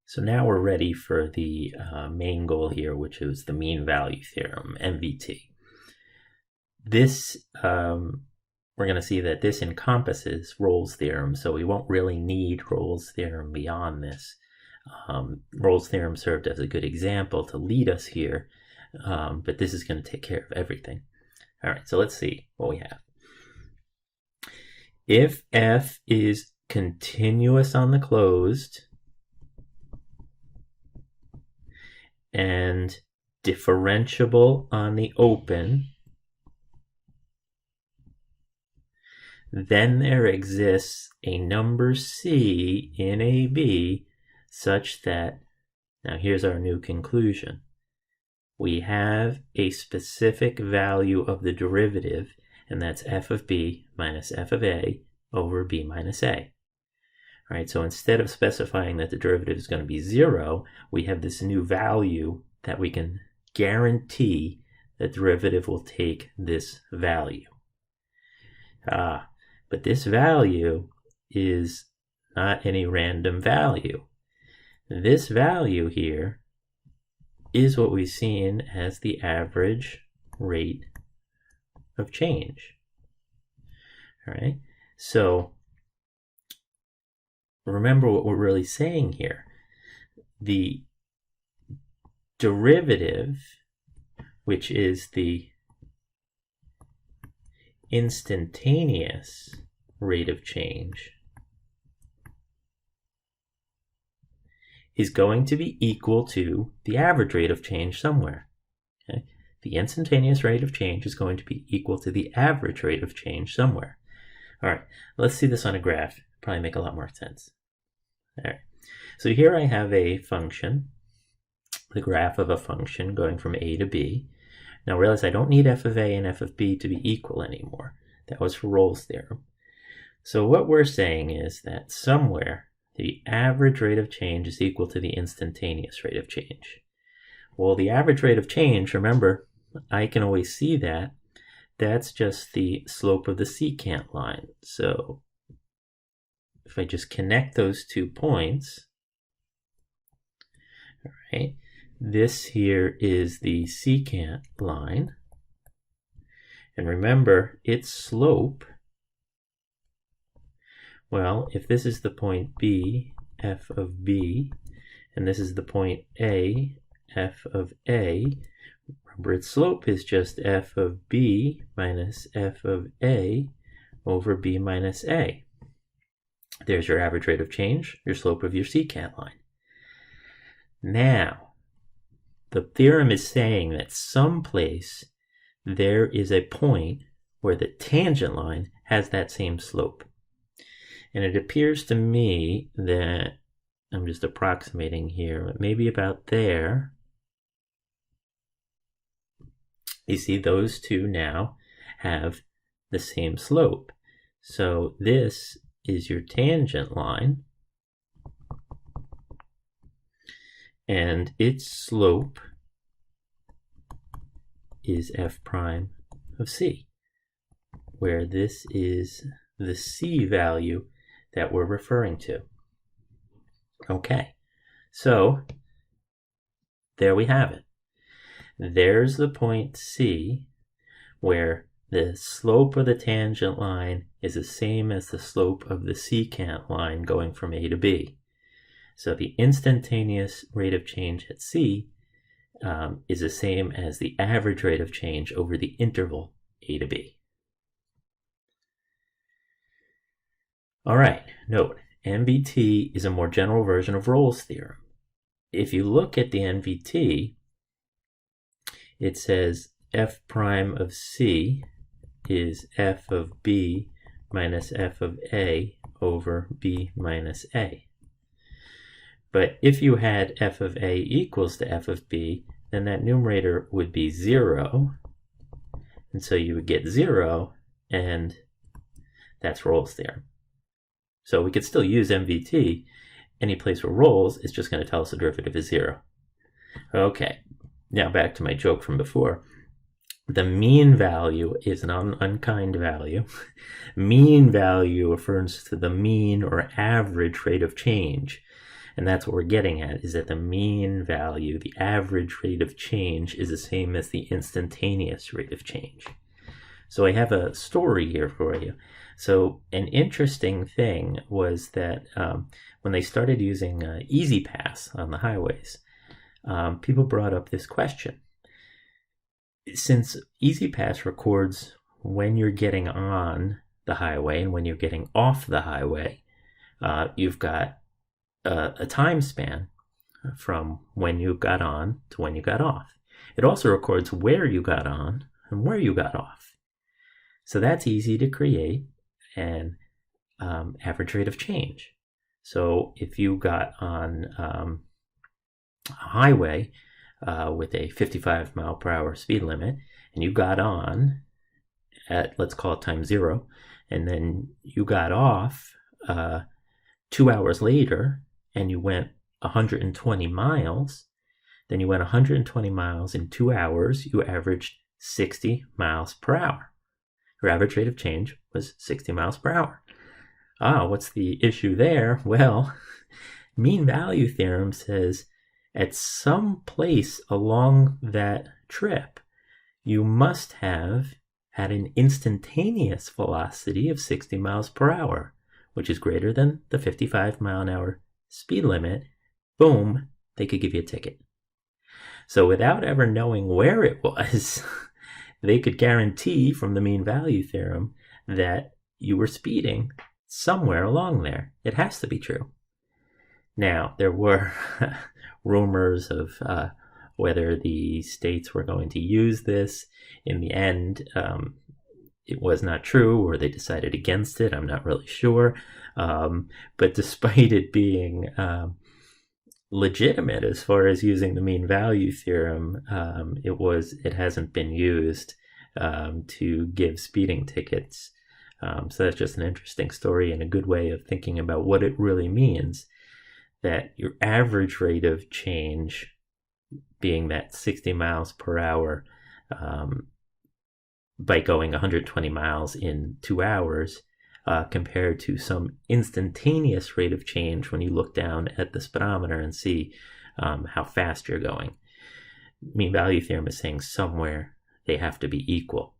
So now we're ready for the main goal here, which is the mean value theorem, MVT. This, we're going to see that this encompasses Rolle's theorem, so we won't really need Rolle's theorem beyond this. Rolle's theorem served as a good example to lead us here, but this is going to take care of everything. All right, so let's see what we have. If f is continuous on the closed and differentiable on the open, then there exists a number c in AB such that, now here's our new conclusion, we have a specific value of the derivative, and that's f of b minus f of a over b minus a. All right, so instead of specifying that the derivative is going to be 0, we have this new value that we can guarantee the derivative will take this value. But this value is not any random value. This value here is what we've seen as the average rate of change. All right, so remember what we're really saying here. The derivative, which is the instantaneous rate of change, is going to be equal to the average rate of change somewhere. Okay? The instantaneous rate of change is going to be equal to the average rate of change somewhere. All right, let's see this on a graph. Probably make a lot more sense. All right, so here I have a function, the graph of a function going from a to b. Now realize I don't need f of a and f of b to be equal anymore. That was for Rolle's theorem. So what we're saying is that somewhere the average rate of change is equal to the instantaneous rate of change. Well, the average rate of change, remember, I can always see that. That's just the slope of the secant line. So if I just connect those 2 points, all right, this here is the secant line. And remember, its slope, well, if this is the point B, f of b, and this is the point A, f of a, remember its slope is just f of b minus f of a over b minus a. There's your average rate of change, your slope of your secant line. Now, the theorem is saying that someplace there is a point where the tangent line has that same slope. And it appears to me that, I'm just approximating here, maybe about there. You see those two now have the same slope. So this is your tangent line, and its slope is f prime of c, where this is the c value that we're referring to. Okay, so there we have it. There's the point C where the slope of the tangent line is the same as the slope of the secant line going from A to B. So the instantaneous rate of change at C is the same as the average rate of change over the interval A to B. All right, note, MVT is a more general version of Rolle's theorem. If you look at the MVT, it says f prime of c is f of b minus f of a over b minus a. But if you had f of a equals to f of b, then that numerator would be 0. And so you would get 0, and that's Rolle's theorem. So we could still use MVT. Any place where Rolle's is just going to tell us the derivative is 0. Okay, now back to my joke from before. The mean value is an unkind value. Mean value refers to the mean or average rate of change. And that's what we're getting at, is that the mean value, the average rate of change, is the same as the instantaneous rate of change. So I have a story here for you. So an interesting thing was that when they started using Easy Pass on the highways, people brought up this question. Since Easy Pass records when you're getting on the highway and when you're getting off the highway, you've got a time span from when you got on to when you got off. It also records where you got on and where you got off. So that's easy to create an average rate of change. So if you got on a highway with a 55 mile per hour speed limit, and you got on at, let's call it time 0, and then you got off 2 hours later and you went 120 miles, then you went 120 miles in 2 hours, you averaged 60 miles per hour. Your average rate of change was 60 miles per hour. What's the issue there? Well, mean value theorem says at some place along that trip, you must have had an instantaneous velocity of 60 miles per hour, which is greater than the 55 mile an hour speed limit. Boom, they could give you a ticket. So without ever knowing where it was, they could guarantee from the mean value theorem that you were speeding somewhere along there. It has to be true. Now, there were rumors of whether the states were going to use this. In the end, it was not true, or they decided against it. I'm not really sure. But despite it being legitimate as far as using the mean value theorem, it hasn't been used to give speeding tickets. So that's just an interesting story and a good way of thinking about what it really means, that your average rate of change being that 60 miles per hour by going 120 miles in 2 hours compared to some instantaneous rate of change when you look down at the speedometer and see how fast you're going. Mean value theorem is saying somewhere they have to be equal.